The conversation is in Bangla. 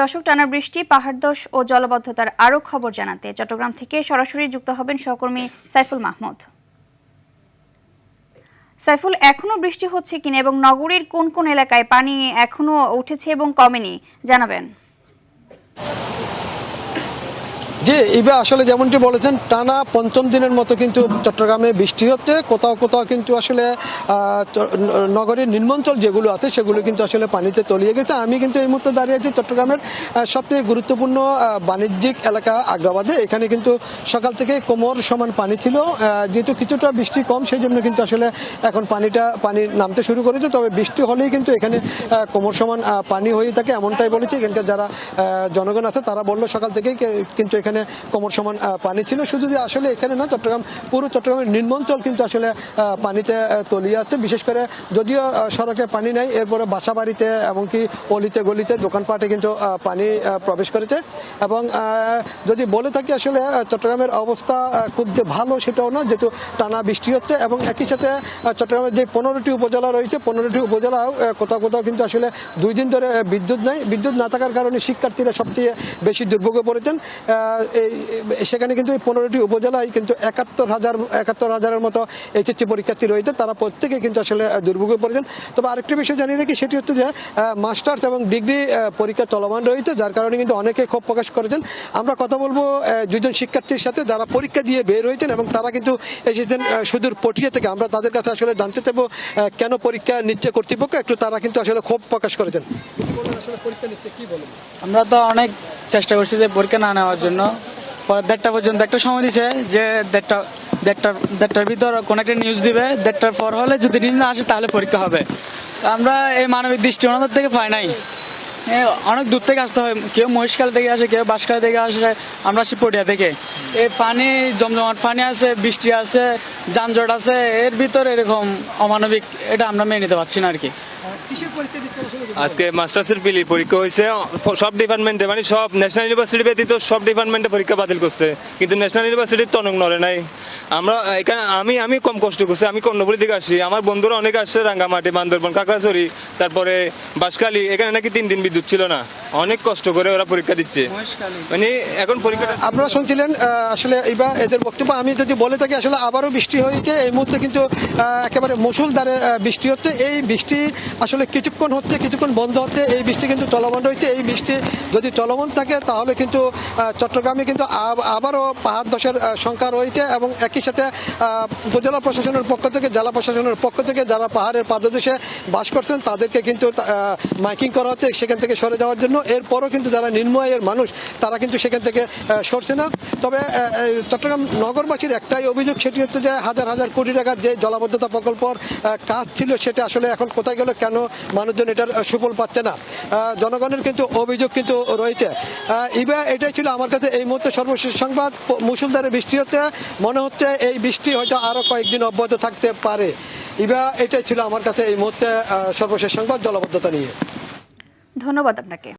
দর্শক, টানা বৃষ্টি, পাহাড়ধস ও জলাবদ্ধতার আরও খবর জানাতে চট্টগ্রাম থেকে সরাসরি যুক্ত হবেন সহকর্মী সাইফুল মাহমুদ। সাইফুল, এখনো বৃষ্টি হচ্ছে কিনা এবং নগরীর কোন কোন এলাকায় পানি এখনো উঠেছে এবং কমেনি জানাবেন। জি, ইবা আসলে যেমনটি বলেছেন, টানা পঞ্চম দিনের মতো কিন্তু চট্টগ্রামে বৃষ্টি হচ্ছে। কোথাও কোথাও কিন্তু আসলে নগরীর নিম্নাঞ্চল যেগুলো আছে সেগুলো কিন্তু আসলে পানিতে তলিয়ে গেছে। আমি কিন্তু এই মুহূর্তে দাঁড়িয়ে আছি চট্টগ্রামের সবথেকে গুরুত্বপূর্ণ বাণিজ্যিক এলাকা আগ্রাবাদে। এখানে কিন্তু সকাল থেকে কোমর সমান পানি ছিল। যেহেতু কিছুটা বৃষ্টি কম, সেই জন্য কিন্তু আসলে এখন পানি নামতে শুরু করেছে। তবে বৃষ্টি হলেই কিন্তু এখানে কোমর সমান পানি হয়ে থাকে, এমনটাই বলেছে এখানকার যারা জনগণ আছে। তারা বললো সকাল থেকেই কিন্তু এখানে কোমর সমান পানি ছিল। শুধু যে আসলে এখানে না, পুরো চট্টগ্রামের নিম্নাঞ্চল কিন্তু আসলে পানিতে তলিয়ে আছে। বিশেষ করে যদিও সড়কে পানি নাই, এরপরে বাসা বাড়িতে এমনকি অলিতে গলিতে দোকানপাটে কিন্তু পানি প্রবেশ করেছে। এবং যদি বলে থাকি আসলে চট্টগ্রামের অবস্থা খুব যে ভালো সেটাও না, যেহেতু টানা বৃষ্টি হচ্ছে। এবং একই সাথে চট্টগ্রামের যে 15টি উপজেলা রয়েছে, 15টি উপজেলাও কোথাও কোথাও কিন্তু আসলে 2 দিন ধরে বিদ্যুৎ নাই। বিদ্যুৎ না থাকার কারণে শিক্ষার্থীরা সবচেয়ে বেশি দুর্ভোগে পড়েছেন। সেখানে কিন্তু এই 15টি উপজেলায় কিন্তু 71,000-এর মতো এইচএসসি পরীক্ষার্থী রয়েছে। তারা প্রত্যেকে কিন্তু আসলে দুর্ভোগে পড়েছেন। তবে আরেকটি বিষয় জানিয়ে রাখি, সেটি হচ্ছে যে মাস্টার্স এবং ডিগ্রি পরীক্ষা চলমান রয়েছে, যার কারণে কিন্তু অনেকে ক্ষোভ প্রকাশ করেছেন। আমরা কথা বলবো 2জন শিক্ষার্থীর সাথে যারা পরীক্ষা দিয়ে বের হয়েছেন এবং তারা কিন্তু এসেছেন সুদূর পটিয়া থেকে। আমরা তাদের কাছে আসলে জানতে চাইবো কেন পরীক্ষা নিচ্ছে কর্তৃপক্ষ। তারা কিন্তু আসলে ক্ষোভ প্রকাশ করেছেন। পরীক্ষা নিচ্ছে কি বলেন? আমরা তো অনেক চেষ্টা করছি যে পরীক্ষা না নেওয়ার জন্য। পরে 1:30 পর্যন্ত একটা সময় দিছে যে 1:30টার ভিতর কোন একটা নিউজ দিবে। 1:30টার পর হলে যদি নিউজ না আসে তাহলে পরীক্ষা হবে। আমরা এই মানবিক দৃষ্টি ওনাদের থেকে পাই নাই। অনেক দূর থেকে আসতে হয়, কেউ মহিষকাল থেকে আসে, কেউ বাঁশখালী থেকে আসে, আমরা আসি পটিয়া থেকে। এই পানি জমজমাট পানি আছে, বৃষ্টি আছে, যানজট আছে, এর ভিতরে এরকম অমানবিক, এটা আমরা মেনে নিতে পারছি না আর কি। আজকে মাস্টার্সের পিলি পরীক্ষা হয়েছে সব ডিপার্টমেন্টে, মানে সব ন্যাশনাল ইউনিভার্সিটি ব্যতীত সব ডিপার্টমেন্টে পরীক্ষা বাতিল করছে, কিন্তু ন্যাশনাল ইউনিভার্সিটির টনক নড়ে নাই। আমরা এখানে আমি কম কষ্ট করছি। আমি কর্ণপুরি থেকে আসি, আমার বন্ধুরা অনেক আসছে, রাঙ্গামাটি, বান্দরবন, কাকড়াছড়ি, তারপরে বাঁশখালী। এখানে নাকি 3 দিন বিদ্যুৎ ছিল না। অনেক কষ্ট করে ওরা পরীক্ষা দিচ্ছে। মানে এখন পরীক্ষা আপনারা শুনছিলেন আসলে এবার এদের বক্তব্য। আমি যদি বলে থাকি আসলে আবারও বৃষ্টি হয়েছে এই মুহূর্তে, কিন্তু একেবারে মুষলধারে বৃষ্টি হচ্ছে। এই বৃষ্টি আসলে কিছুক্ষণ হচ্ছে, কিছুক্ষণ বন্ধ হচ্ছে। এই বৃষ্টি কিন্তু চলমান রয়েছে। এই বৃষ্টি যদি চলমান থাকে তাহলে কিন্তু চট্টগ্রামে কিন্তু আবারও পাহাড় ধসের সংখ্যা রয়েছে। এবং একই সাথে উপজেলা প্রশাসনের পক্ষ থেকে, জেলা প্রশাসনের পক্ষ থেকে যারা পাহাড়ের পাদদেশে বাস করছেন তাদেরকে কিন্তু মাইকিং করা হচ্ছে সেখান থেকে সরে যাওয়ার জন্য। এরপরও কিন্তু যারা নিম্ন আয়ের মানুষ তারা কিন্তু সেখান থেকে সরছে না। তবে চট্টগ্রাম নগরবাসীর একটাই অভিযোগ, সেটি হচ্ছে যে হাজার হাজার কোটি টাকার যে জলাবদ্ধতা প্রকল্পর কাজ ছিল সেটা আসলে এখন কোথায় গেল, কেন মানুষজন এটার সুফল পাচ্ছে না। জনগণের কিন্তু অভিযোগ কিন্তু রয়েছে। এটাই ছিল আমার কাছে এই মুহূর্তে সর্বশেষ সংবাদ। মুষলধারে বৃষ্টি হচ্ছে, মনে হচ্ছে এই বৃষ্টি হয়তো আরো কয়েকদিন অব্যাহত থাকতে পারে। এটাই ছিল আমার কাছে এই মুহূর্তে সর্বশেষ সংবাদ জলাবদ্ধতা নিয়ে। ধন্যবাদ আপনাকে।